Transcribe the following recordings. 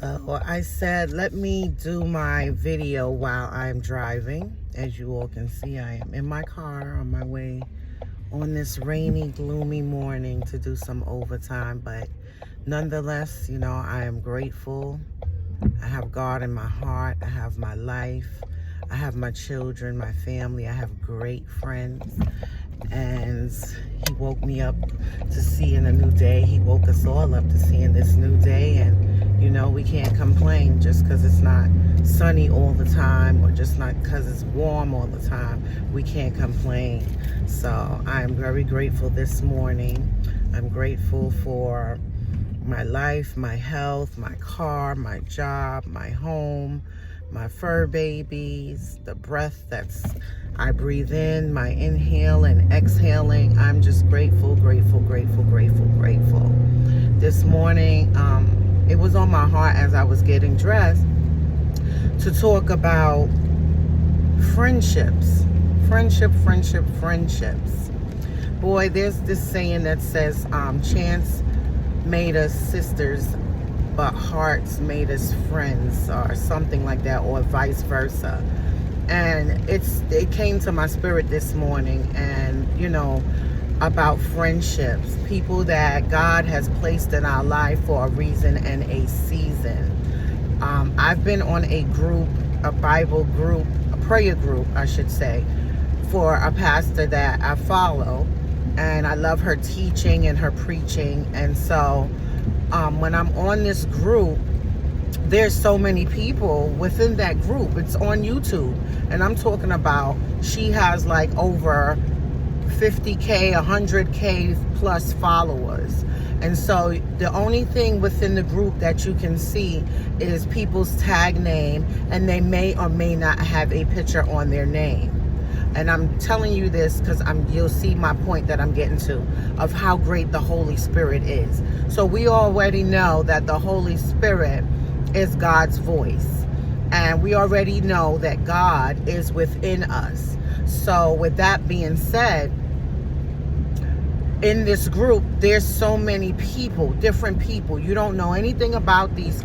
So I said, let me do my video while I'm driving. As you all can see, I am in my car on my way on this rainy, gloomy morning to do some overtime. But nonetheless, I am grateful. I have God in my heart. I have my life. I have my children, my family. I have great friends. And he woke me up to seeing a new day. He woke us all up to seeing this new day. And, we can't complain just because it's not sunny all the time or just not because it's warm all the time. We can't complain. So I'm very grateful this morning. I'm grateful for my life, my health, my car, my job, my home, my fur babies, the breath I breathe in, my inhale and exhaling. I'm just grateful, grateful, grateful, grateful, grateful. This morning, it was on my heart as I was getting dressed to talk about friendships. Friendships. Boy, there's this saying that says, chance made us sisters, but hearts made us friends, or something like that, or vice versa. And it came to my spirit this morning, and about friendships, people that God has placed in our life for a reason and a season. I've been on a Bible group, a prayer group, I should say, for a pastor that I follow, and I love her teaching and her preaching. And so when I'm on this group, there's so many people within that group. It's on YouTube, and I'm talking about, she has like over 50K, 100K plus followers. And so the only thing within the group that you can see is people's tag name, and they may or may not have a picture on their name. And I'm telling you this because you'll see my point that I'm getting to, of how great the Holy Spirit is. So we already know that the Holy Spirit is God's voice. And we already know that God is within us. So with that being said, in this group, there's so many people, different people. You don't know anything about these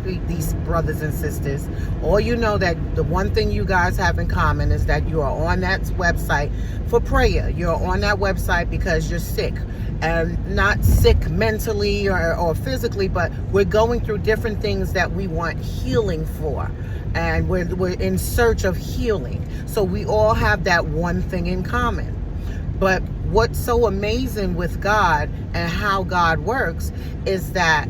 brothers and sisters. All you know that the one thing you guys have in common is that you are on that website for prayer. You're on that website because you're sick. And not sick mentally or physically, but we're going through different things that we want healing for. And we're in search of healing. So we all have that one thing in common. But what's so amazing with God and how God works is that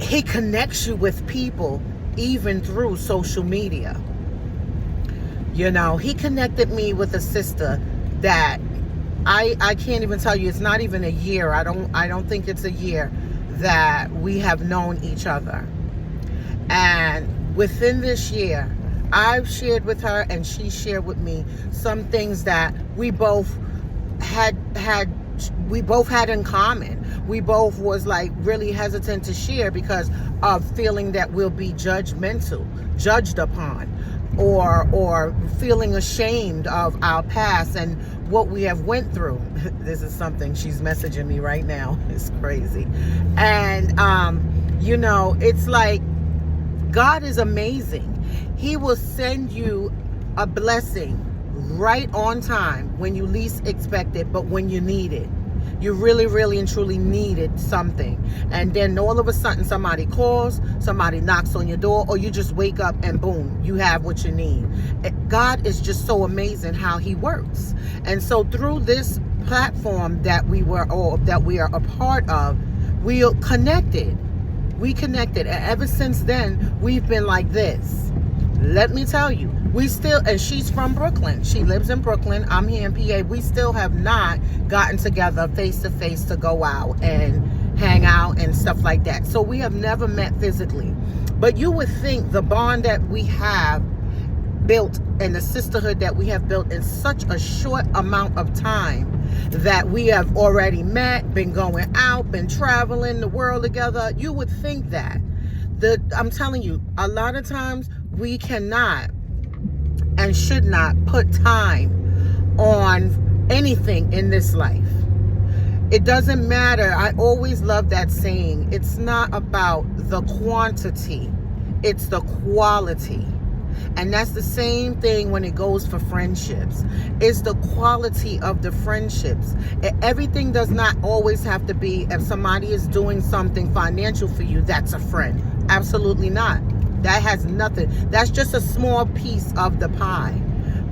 he connects you with people even through social media. He connected me with a sister that I can't even tell you, it's not even a year. I don't think it's a year that we have known each other. And within this year, I've shared with her and she shared with me some things that we both had in common. We both was like really hesitant to share because of feeling that we'll be judged upon, or feeling ashamed of our past and what we have went through. This is something she's messaging me right now. It's crazy. And it's like God is amazing. He will send you a blessing right on time when you least expect it, but when you need it. You really, really and truly needed something. And then all of a sudden somebody calls, somebody knocks on your door, or you just wake up and boom, you have what you need. God is just so amazing how he works. And so through this platform that we are a part of, we connected. We connected. And ever since then, we've been like this. Let me tell you, and she's from Brooklyn. She lives in Brooklyn. I'm here in PA. We still have not gotten together face to face to go out and hang out and stuff like that. So we have never met physically. But you would think the bond that we have built and the sisterhood that we have built in such a short amount of time, that we have already met, been going out, been traveling the world together. You would think that. I'm telling you, a lot of times we cannot and should not put time on anything in this life. It doesn't matter. I always love that saying. It's not about the quantity. It's the quality. And that's the same thing when it goes for friendships. It's the quality of the friendships. Everything does not always have to be, if somebody is doing something financial for you, that's a friend. Absolutely not. That has nothing. That's just a small piece of the pie.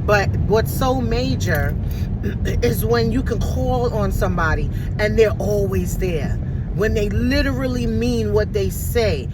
But what's so major is when you can call on somebody and they're always there. When they literally mean what they say.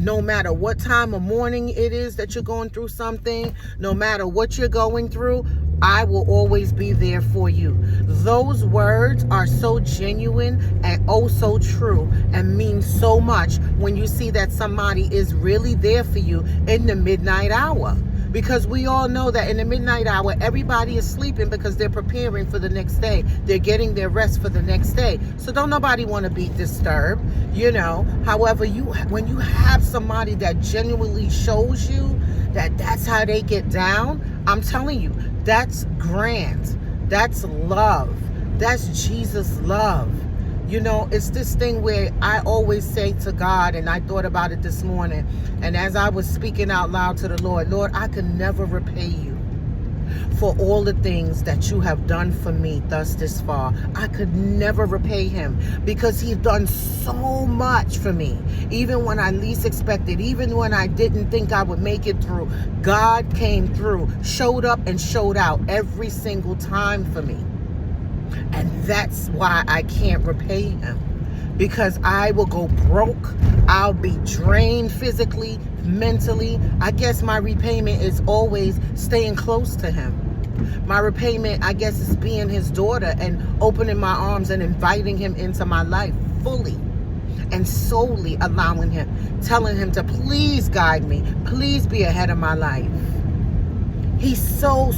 No matter what time of morning it is that you're going through something, no matter what you're going through, I will always be there for you. Those words are so genuine and oh so true and mean so much when you see that somebody is really there for you in the midnight hour. Because we all know that in the midnight hour, everybody is sleeping because they're preparing for the next day. They're getting their rest for the next day. So don't nobody want to be disturbed, you know. However, when you have somebody that genuinely shows you that that's how they get down, I'm telling you, that's grand. That's love. That's Jesus love. You know, it's this thing where I always say to God, and I thought about it this morning, and as I was speaking out loud to the Lord, Lord, I can never repay you for all the things that you have done for me thus this far. I could never repay him because he's done so much for me. Even when I least expected, even when I didn't think I would make it through, God came through, showed up and showed out every single time for me. And that's why I can't repay him, because I will go broke. I'll be drained physically, mentally. I guess my repayment is always staying close to him. My repayment, I guess, is being his daughter and opening my arms and inviting him into my life fully and solely allowing him, telling him to please guide me, please be ahead of my life. He's so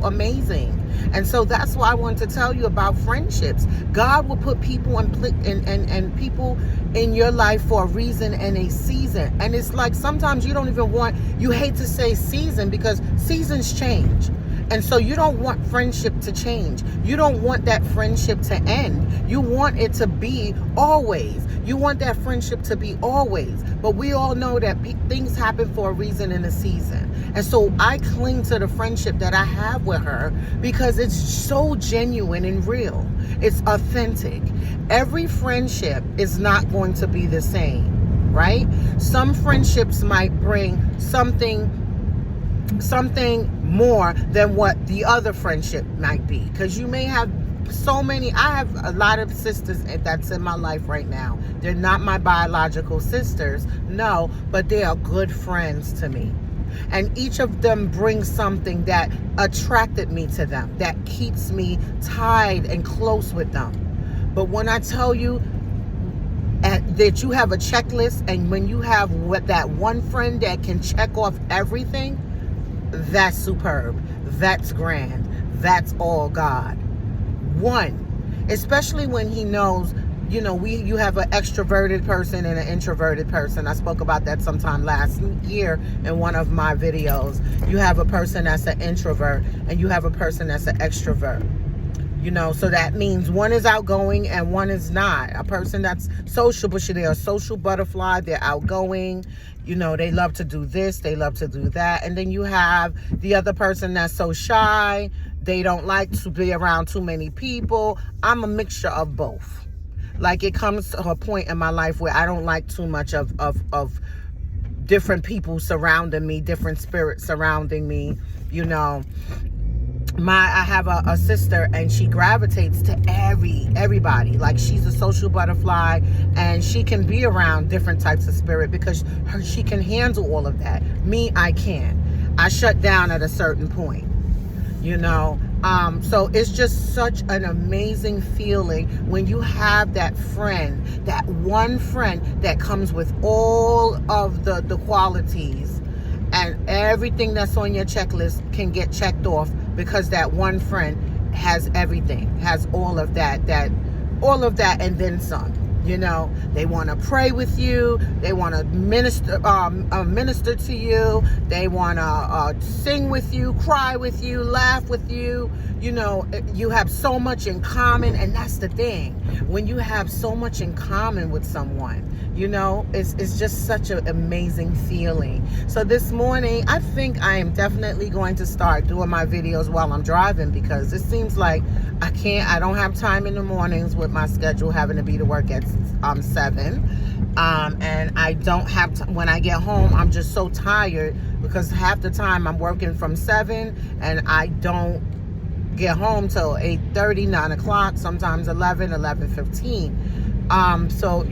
amazing. And so that's why I want to tell you about friendships. God will put people and people in your life for a reason and a season. And it's like sometimes you don't even you hate to say season because seasons change. And so you don't want friendship to change. You don't want that friendship to end. You want it to be always. You want that friendship to be always. But we all know that things happen for a reason and a season. And so I cling to the friendship that I have with her because it's so genuine and real. It's authentic. Every friendship is not going to be the same, right? Some friendships might bring something more than what the other friendship might be, because you may have I have a lot of sisters that's in my life right now. They're not my biological sisters, no, but they are good friends to me. And each of them brings something that attracted me to them, that keeps me tied and close with them. But when I tell you that you have a checklist, and when you have that one friend that can check off everything, that's superb. That's grand. That's all God. One, especially when he knows, you know, you have an extroverted person and an introverted person. I spoke about that sometime last year in one of my videos. You have a person that's an introvert and you have a person that's an extrovert. You know, so that means one is outgoing and one is not. A person that's sociable, they're a social butterfly, they're outgoing, you know, they love to do this, they love to do that. And then you have the other person that's so shy, they don't like to be around too many people. I'm a mixture of both. Like, it comes to a point in my life where I don't like too much of different people surrounding me, different spirits surrounding me, you know. I have a sister, and she gravitates to everybody. Like, she's a social butterfly, and she can be around different types of spirit because she can handle all of that. Me, I can't. I shut down at a certain point, you know. So it's just such an amazing feeling when you have that friend, that one friend that comes with all of the qualities, and everything that's on your checklist can get checked off because that one friend has everything, has all of that, and then some. They want to pray with you. They want to minister to you. They want to sing with you, cry with you, laugh with you. You have so much in common, and that's the thing. When you have so much in common with someone, it's just such an amazing feeling. So this morning, I think I am definitely going to start doing my videos while I'm driving, because it seems like I don't have time in the mornings with my schedule having to be to work at 7. And I don't have when I get home, I'm just so tired, because half the time I'm working from 7 and I don't get home till 8:30, 9 o'clock, sometimes 11:15. So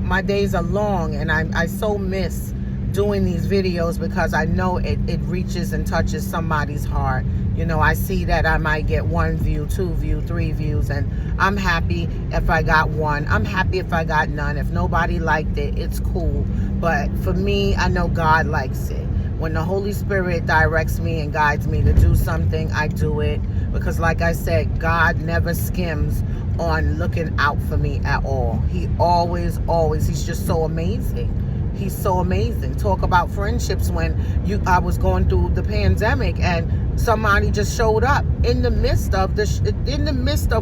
my days are long, and I so miss doing these videos, because I know it reaches and touches somebody's heart. I see that I might get 1 view, 2 view, 3 views, and I'm happy if I got 1. I'm happy if I got none. If nobody liked it, it's cool. But for me, I know God likes it. When the Holy Spirit directs me and guides me to do something, I do it, because like I said, God never skims on looking out for me at all. He always, he's just so amazing. He's so amazing. Talk about friendships. When I was going through the pandemic, and somebody just showed up in the midst of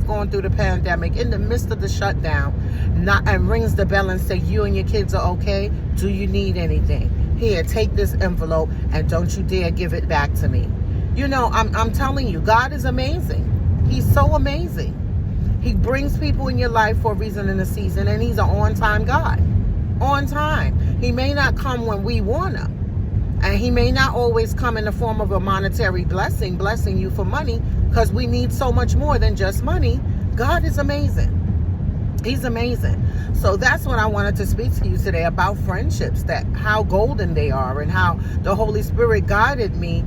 going through the pandemic, in the midst of the shutdown, and rings the bell and say, "You and your kids are okay? Do you need anything? Here, take this envelope, and don't you dare give it back to me." I'm telling you, God is amazing. He's so amazing. He brings people in your life for a reason and a season, and he's an on-time God. On time. He may not come when we want him, and he may not always come in the form of a monetary blessing you for money, because we need so much more than just money. God is amazing. He's amazing. So that's what I wanted to speak to you today about friendships, how golden they are, and how the Holy Spirit guided me,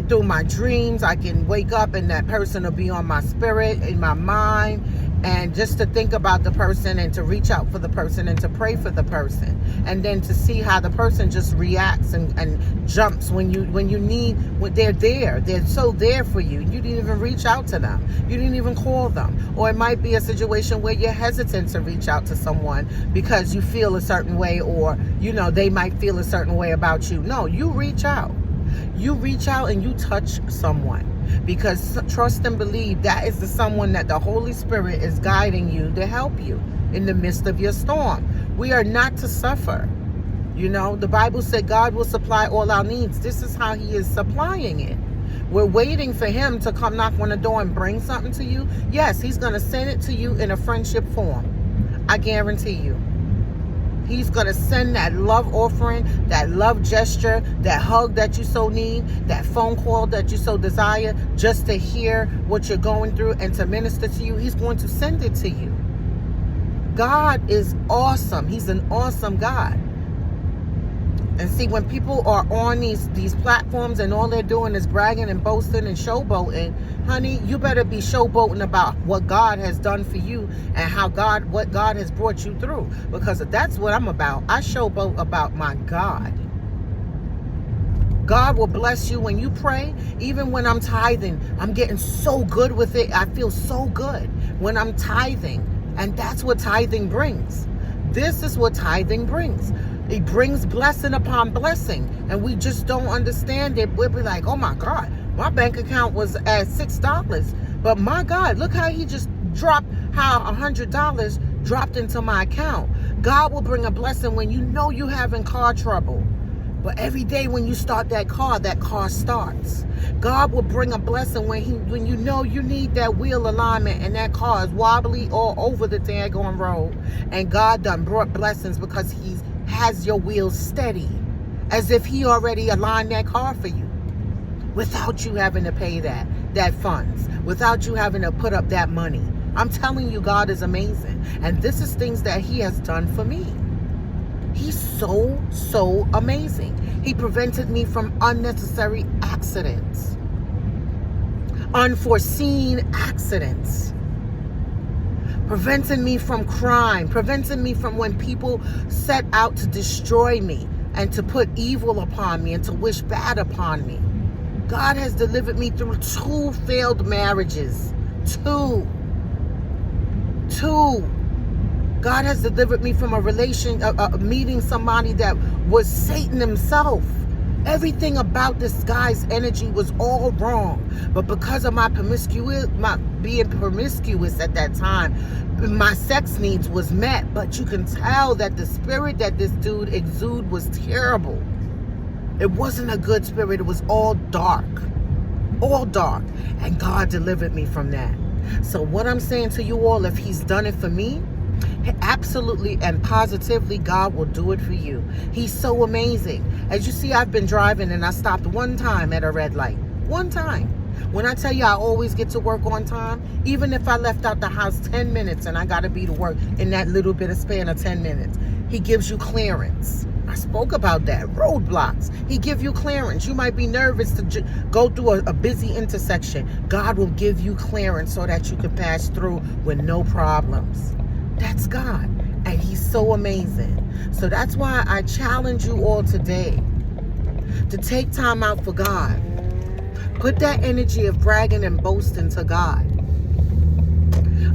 through my dreams. I can wake up and that person will be on my spirit, in my mind, and just to think about the person, and to reach out for the person, and to pray for the person, and then to see how the person just reacts and jumps when they're there. They're so there for you. You didn't even reach out to them. You didn't even call them. Or it might be a situation where you're hesitant to reach out to someone because you feel a certain way, or they might feel a certain way about you. No, you reach out. You reach out and you touch someone, because trust and believe that is the someone that the Holy Spirit is guiding you to help you in the midst of your storm. We are not to suffer. The Bible said God will supply all our needs. This is how he is supplying it. We're waiting for him to come knock on the door and bring something to you. Yes, he's going to send it to you in a friendship form. I guarantee you. He's going to send that love offering, that love gesture, that hug that you so need, that phone call that you so desire, just to hear what you're going through and to minister to you. He's going to send it to you. God is awesome. He's an awesome God. And see, when people are on these platforms and all they're doing is bragging and boasting and showboating, honey, you better be showboating about what God has done for you and what God has brought you through. Because that's what I'm about. I showboat about my God. God will bless you when you pray. Even when I'm tithing, I'm getting so good with it. I feel so good when I'm tithing. And that's what tithing brings. This is what tithing brings. It brings blessing upon blessing, and we just don't understand it. We'll be like, oh my God, my bank account was at $6, but my God, look how he just dropped, how $100 dropped into my account. God will bring a blessing when you having car trouble, but every day when you start that car starts. God will bring a blessing when you need that wheel alignment and that car is wobbly all over the daggone road, and God done brought blessings because he has your wheels steady, as if he already aligned that car for you, without you having to pay that funds, without you having to put up that money. I'm telling you, God is amazing, and this is things that he has done for me. He's so amazing. He prevented me from unnecessary accidents, unforeseen accidents, preventing me from crime, preventing me from when people set out to destroy me and to put evil upon me and to wish bad upon me. God has delivered me through 2 failed marriages. Two. God has delivered me from a meeting somebody that was Satan himself. Everything about this guy's energy was all wrong. But because of my being promiscuous at that time, my sex needs was met. But you can tell that the spirit that this dude exuded was terrible. It wasn't a good spirit. It was all dark. All dark. And God delivered me from that. So what I'm saying to you all, if he's done it for me, absolutely and positively, God will do it for you. He's so amazing. As you see, I've been driving and I stopped one time at a red light. One time. When I tell you I always get to work on time, even if I left out the house 10 minutes and I got to be to work in that little bit of span of 10 minutes, he gives you clearance. I spoke about that. Roadblocks. He give you clearance. You might be nervous to go through a busy intersection. God will give you clearance so that you can pass through with no problems. That's God. And he's so amazing. So that's why I challenge you all today to take time out for God. Put that energy of bragging and boasting to God.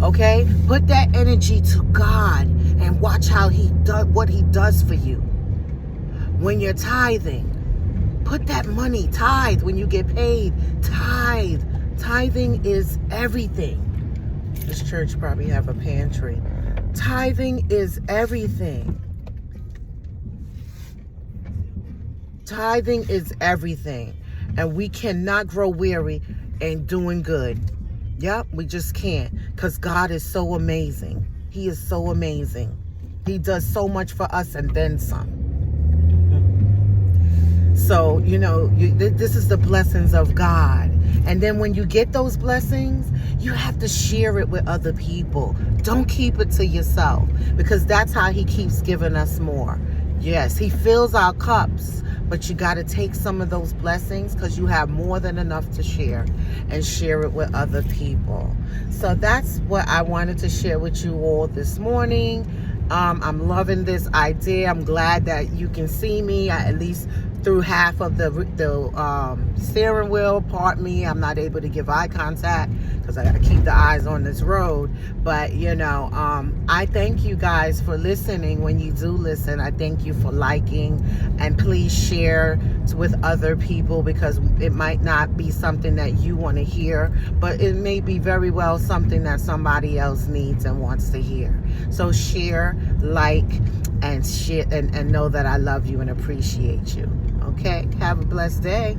Okay? Put that energy to God and watch how what he does for you. When you're tithing, put that money, tithe when you get paid. Tithe. Tithing is everything. This church probably have a pantry. Tithing is everything. Tithing is everything. And we cannot grow weary in doing good. Yep, we just can't. Because God is so amazing. He is so amazing. He does so much for us and then some. So, this is the blessings of God. And then when you get those blessings, you have to share it with other people. Don't keep it to yourself, because that's how he keeps giving us more. Yes, he fills our cups, but you got to take some of those blessings because you have more than enough to share, and share it with other people. So that's what I wanted to share with you all this morning. I'm loving this idea. I'm glad that you can see me at least through half of the steering wheel. Pardon me, I'm not able to give eye contact because I got to keep the eyes on this road. But I thank you guys for listening. When you do listen, I thank you for liking, and please share with other people, because it might not be something that you want to hear, but it may be very well something that somebody else needs and wants to hear. So share, like, and share, and know that I love you and appreciate you. Okay, have a blessed day.